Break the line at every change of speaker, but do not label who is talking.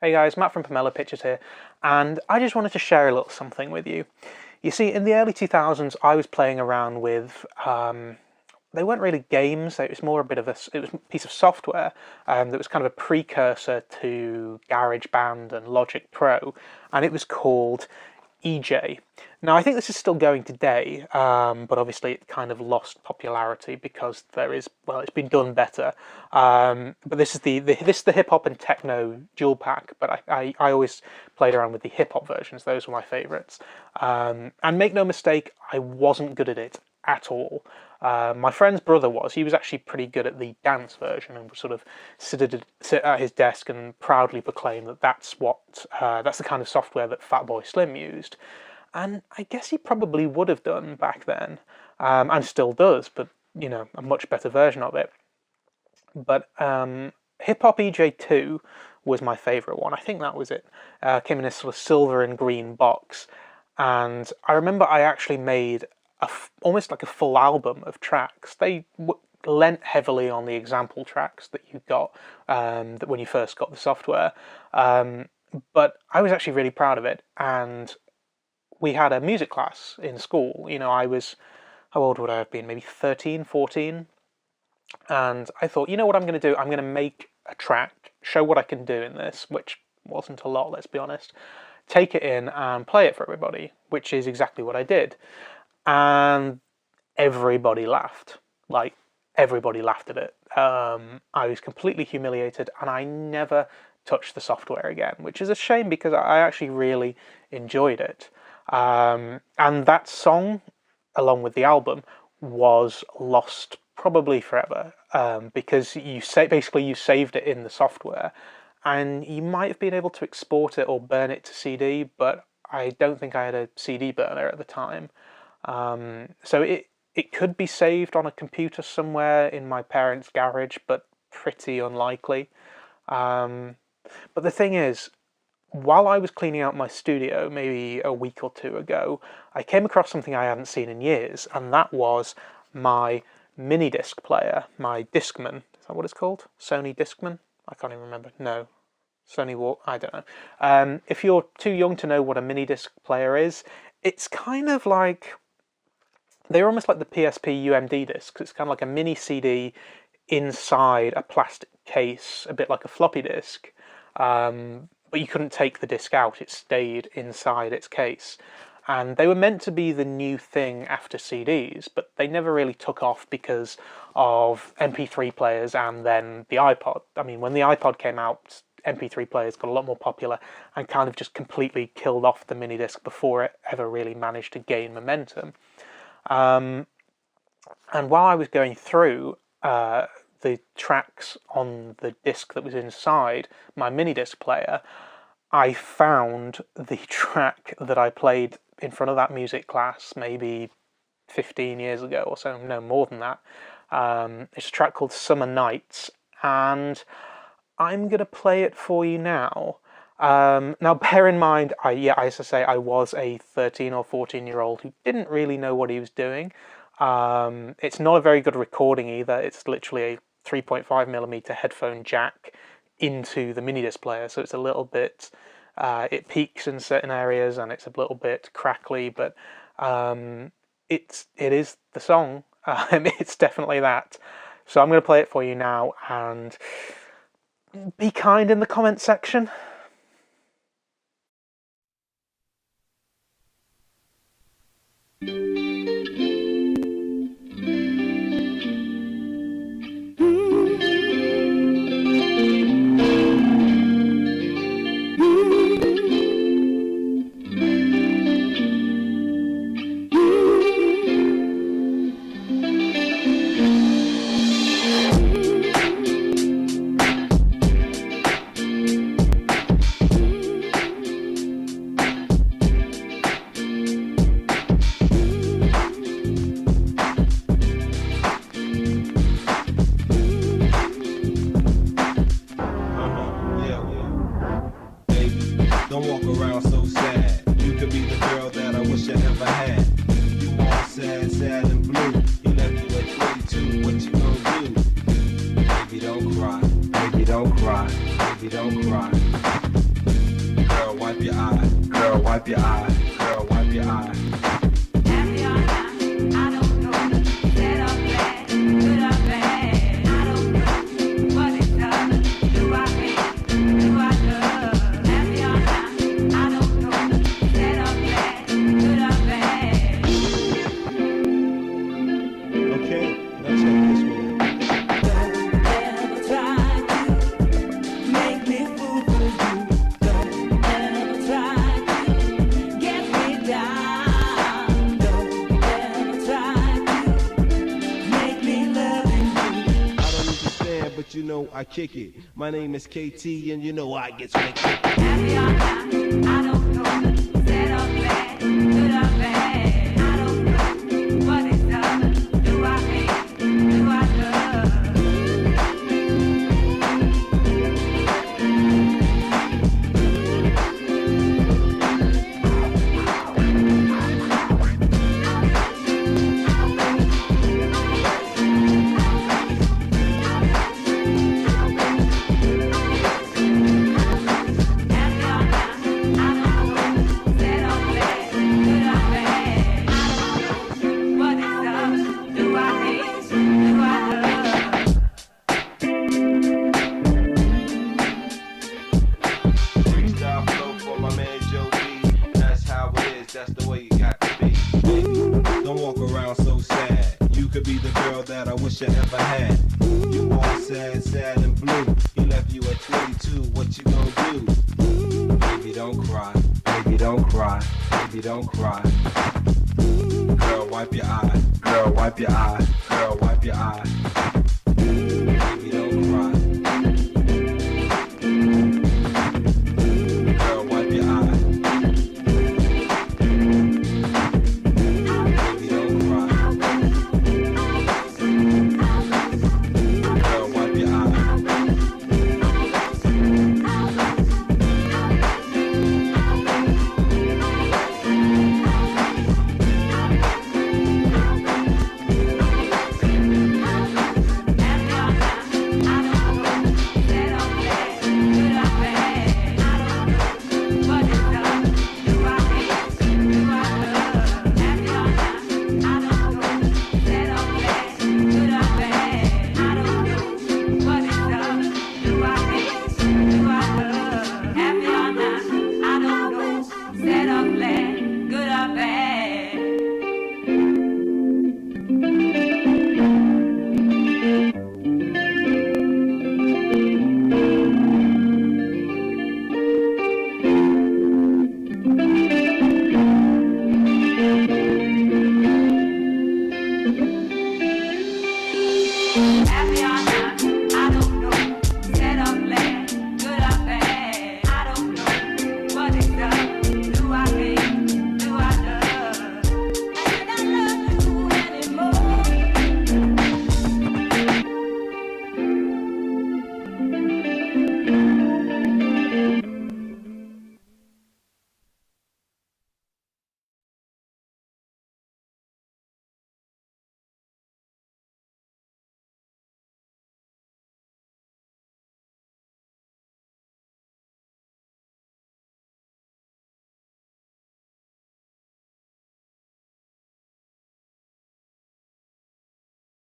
Hey guys, Matt from Pomelo Pictures here, and I just wanted to share a little something with you. You see, in the early 2000s, I was playing around with, they weren't really games, it was more a bit of it was a piece of software that was kind of a precursor to GarageBand and Logic Pro, and it was called eJay. Now, I think this is still going today, but obviously it kind of lost popularity because well, it's been done better. But this is the hip hop and techno dual pack. But I always played around with the hip hop versions; those were my favourites. And make no mistake, I wasn't good at it at all. My friend's brother was. He was actually pretty good at the dance version and would sort of sit at his desk and proudly proclaim that that's the kind of software that Fatboy Slim used. And I guess he probably would have done back then, and still does, but you know, a much better version of it. But Hip Hop eJay 2 was my favourite one. I think that was it. Came in a sort of silver and green box, and I remember I actually made almost like a full album of tracks. They lent heavily on the example tracks that you got that when you first got the software, but I was actually really proud of it. And we had a music class in school. You know, how old would I have been? Maybe 13, 14. And I thought, you know what I'm going to do? I'm going to make a track, show what I can do in this, which wasn't a lot, let's be honest. Take it in and play it for everybody, which is exactly what I did. And everybody laughed. Like, everybody laughed at it. I was completely humiliated, and I never touched the software again, which is a shame because I actually really enjoyed it. And that song, along with the album, was lost probably forever, because you saved it in the software, and you might have been able to export it or burn it to CD, but I don't think I had a CD burner at the time. So it could be saved on a computer somewhere in my parents' garage, but pretty unlikely. But the thing is, while I was cleaning out my studio maybe a week or two ago, I came across something I hadn't seen in years, and that was my mini disc player, my Discman. Is that what it's called? Sony Discman? I can't even remember. No. Sony Walk? I don't know. If you're too young to know what a mini disc player is, it's kind of like... They're almost like the PSP UMD discs. It's kind of like a mini CD inside a plastic case, a bit like a floppy disk. But you couldn't take the disc out, it stayed inside its case. And they were meant to be the new thing after CDs, but they never really took off because of MP3 players and then the iPod. I mean, when the iPod came out, MP3 players got a lot more popular and kind of just completely killed off the mini disc before it ever really managed to gain momentum. And while I was going through the tracks on the disc that was inside my mini disc player, I found the track that I played in front of that music class maybe 15 years ago or so, no more than that. It's a track called Summer Nights, and I'm going to play it for you now. Now, bear in mind, as I say, I was a 13 or 14-year-old who didn't really know what he was doing. It's not a very good recording either. It's literally a 3.5mm headphone jack into the mini disc player, so it's a little bit... it peaks in certain areas and it's a little bit crackly, but it is the song. It's definitely that. So I'm going to play it for you now, and be kind in the comment section.
Don't walk around so sad. You could be the girl that I wish I ever had. You all sad, sad and blue. You left you at 22. What you gonna do? Baby, don't cry. Baby, don't cry. Baby, don't cry. Girl, wipe your eye. Girl, wipe your eye. Girl, wipe your eye.
Happy or not, I don't know. Good or bad, good or bad. I don't know what it does. Do I hate? Do I love? Happy or not, I don't know. Good or bad, good or bad.
Okay, now check this one out.
Don't ever try to make me fool for you. Don't ever try to get me down. Don't ever try to make me loving you.
I don't understand, but you know I kick it. My name is KT, and you know I get wicked.
Happy or not, I don't know. Good or bad, good or bad. I don't know what it does. Do I hate? Do I love?
Freestyle flow for my man Joe B. That's how it is, that's the way you got to be. Baby, don't walk around so sad. You could be the girl that I wish I ever had. You all sad, sad and blue. He left you at 22, what you gonna do? Baby, don't cry. Baby, don't cry. Baby, don't cry. Girl, wipe your eye. Girl, wipe your eye. Girl, wipe your eye.